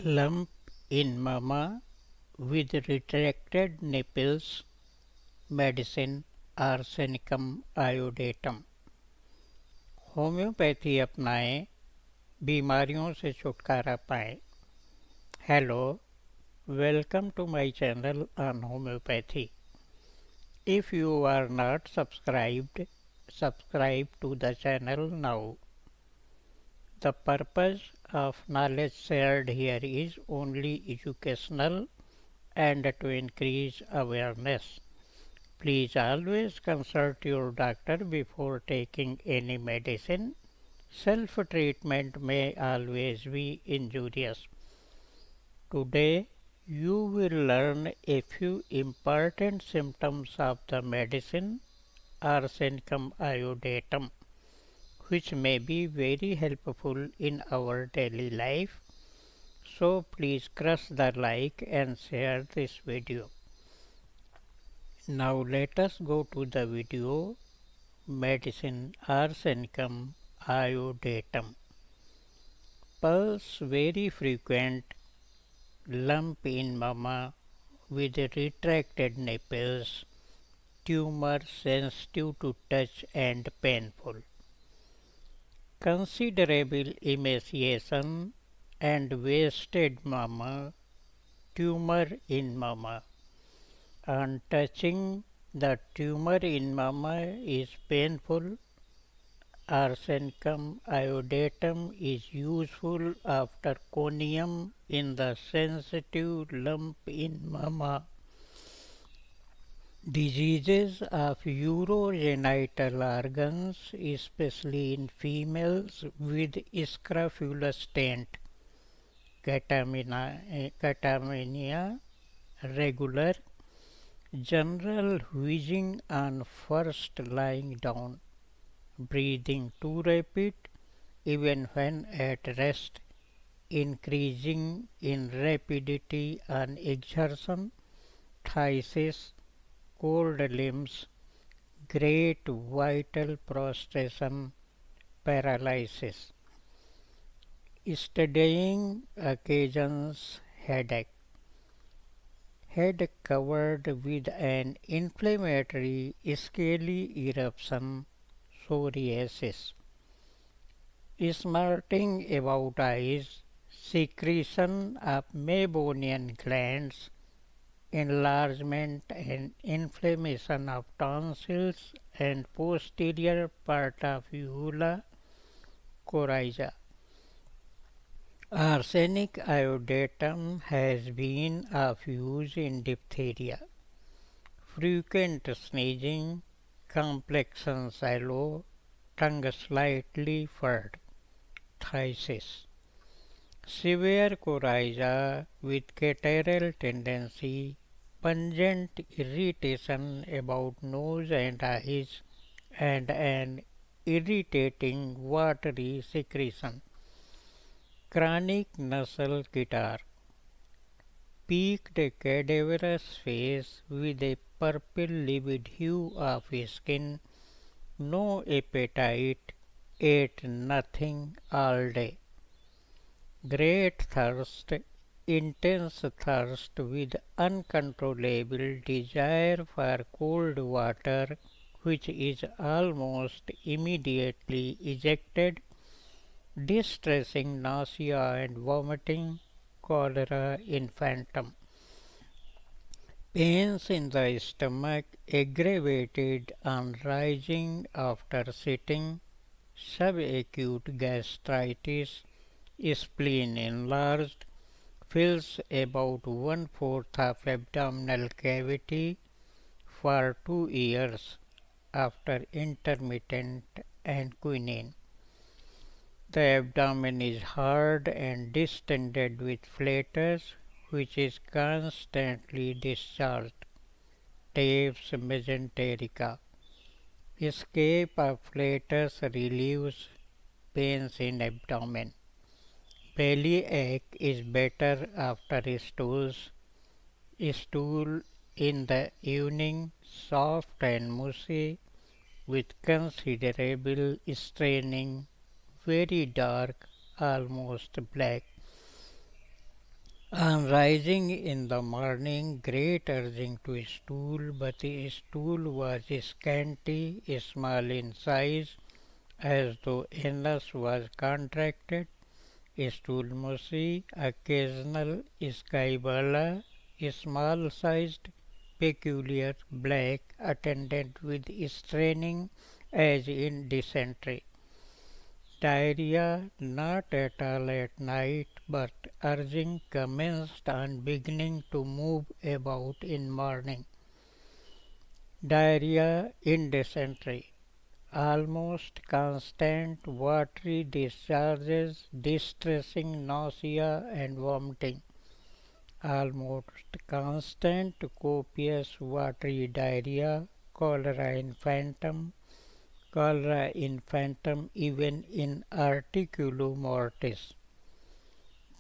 Lump in mama with retracted nipples, medicine arsenicum iodatum. Homeopathy अपनाएं, बीमारियों से छुटकारा पाएं. Hello, welcome to my channel on homeopathy. If you are not subscribed, subscribe to the channel now. The purpose of knowledge shared here is only educational and to increase awareness. Please always consult your doctor before taking any medicine. Self-treatment may always be injurious. Today, you will learn a few important symptoms of the medicine arsenicum iodatum, which may be very helpful in our daily life. So please crush the like and share this video. Now let us go to the video. Medicine arsenicum iodatum. Pulse very frequent, lump in mama with retracted nipples, tumor sensitive to touch and painful. Considerable emaciation and wasted mama, tumor in mama. On touching the tumor in mama is painful. Arsenicum iodatum is useful after conium in the sensitive lump in mama. Diseases of urogenital organs, especially in females with scrofulous taint, catamenia regular, general wheezing on first lying down, breathing too rapid even when at rest, increasing in rapidity on exertion, phthisis, cold limbs, great vital prostration, paralysis. Studying occasions headache. Head covered with an inflammatory scaly eruption, psoriasis. Smarting about eyes, secretion of meibomian glands, enlargement and inflammation of tonsils and posterior part of uvula, coryza. Arsenic iodatum has been of use in diphtheria, frequent sneezing, complexion sallow, tongue slightly furred, phthisis. Severe coryza with catarrhal tendency, pungent irritation about nose and eyes, and an irritating watery secretion. Chronic nasal catarrh. Peaked cadaverous face with a purple livid hue of skin, no appetite, ate nothing all day. Great thirst, intense thirst with uncontrollable desire for cold water which is almost immediately ejected, distressing nausea and vomiting, cholera infantum. Pains in the stomach aggravated on rising after sitting, subacute gastritis, spleen enlarged, fills about 1/4 of abdominal cavity for 2 years after intermittent and quinine. The abdomen is hard and distended with flatus which is constantly discharged. Taves mesenterica. Escape of flatus relieves pains in abdomen. Belly ache is better after stools. Stool in the evening soft and mushy with considerable straining, very dark, almost black. On rising in the morning, great urging to stool, but the stool was scanty, small in size, as though anus was contracted. Stulmosi, occasional scaibala, small-sized, peculiar, black, attended with straining as in dysentery. Diarrhea not at all at night, but urging commenced on beginning to move about in morning. Diarrhea in dysentery. Almost constant watery discharges, distressing nausea and vomiting. Almost constant copious watery diarrhea, cholera infantum even in articulo mortis.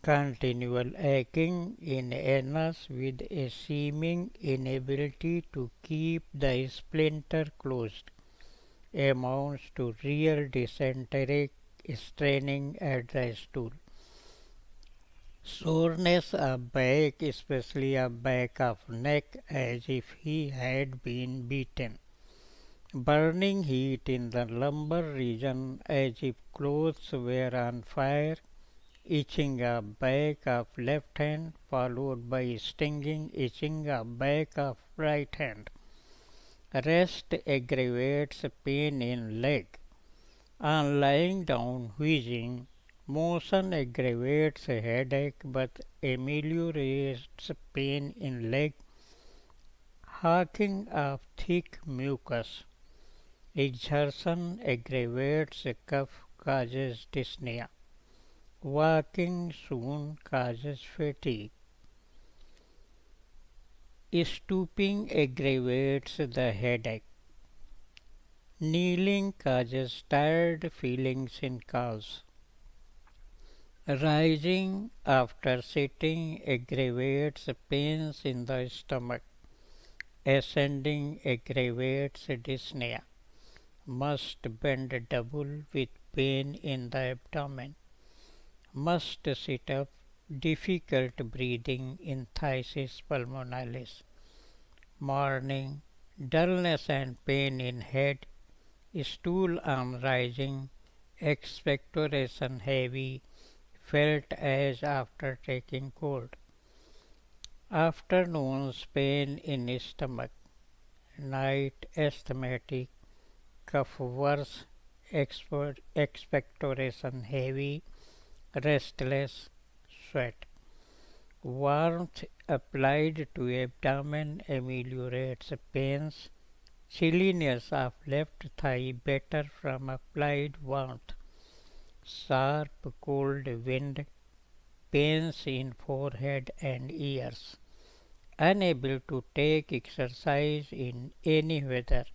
Continual aching in anus with a seeming inability to keep the splinter closed amounts to real dysenteric straining at the stool. Soreness of back, especially of back of neck, as if he had been beaten. Burning heat in the lumbar region, as if clothes were on fire. Itching of back of left hand, followed by stinging itching of back of right hand. Rest aggravates pain in leg. On lying down wheezing, motion aggravates headache but ameliorates pain in leg. Hawking of thick mucus. Exertion aggravates cough, causes dyspnea. Walking soon causes fatigue. Stooping aggravates the headache. Kneeling causes tired feelings in calves. Rising after sitting aggravates pains in the stomach. Ascending aggravates dyspnea. Must bend double with pain in the abdomen. Must sit up, difficult breathing in thysis pulmonalis. Morning, dullness and pain in head, stool on rising, expectoration heavy, felt as after taking cold. Afternoons pain in stomach, night asthmatic, cough worse, expectoration heavy, restless, sweat. Warmth applied to abdomen ameliorates pains. Chilliness of left thigh better from applied warmth. Sharp cold wind. Pains in forehead and ears. Unable to take exercise in any weather.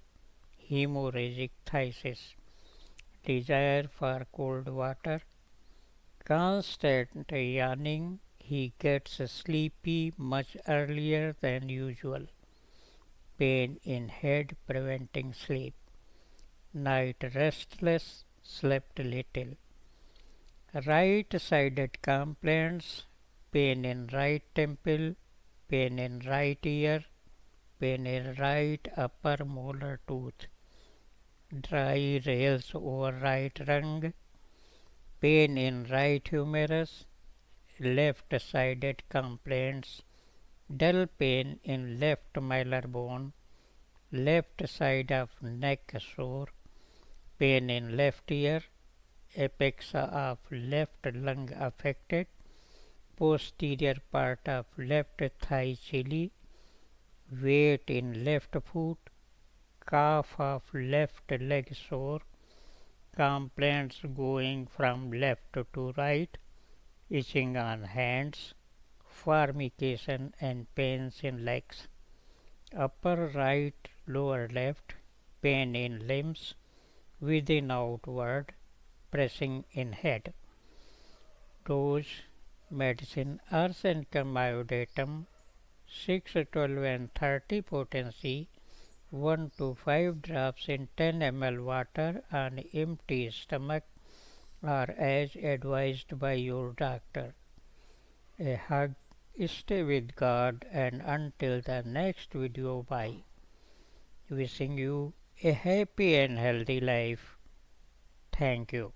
Hemorrhagic phthisis. Desire for cold water. Constant yawning. He gets sleepy much earlier than usual. Pain in head preventing sleep. Night restless, slept little. Right-sided complaints, pain in right temple, pain in right ear, pain in right upper molar tooth, dry rails over right lung, pain in right humerus, left-sided complaints, dull pain in left malar bone, left side of neck sore, pain in left ear, apex of left lung affected, posterior part of left thigh chilly, weight in left foot, calf of left leg sore, complaints going from left to right, itching on hands, formication and pains in legs, upper right, lower left, pain in limbs, within outward, pressing in head. Dose medicine arsenicum iodatum 6, 12 and 30 potency 1 to 5 drops in 10 ml water on empty stomach or as advised by your doctor. A hug stay with God, and until the next video, bye. Wishing you a happy and healthy life. Thank you.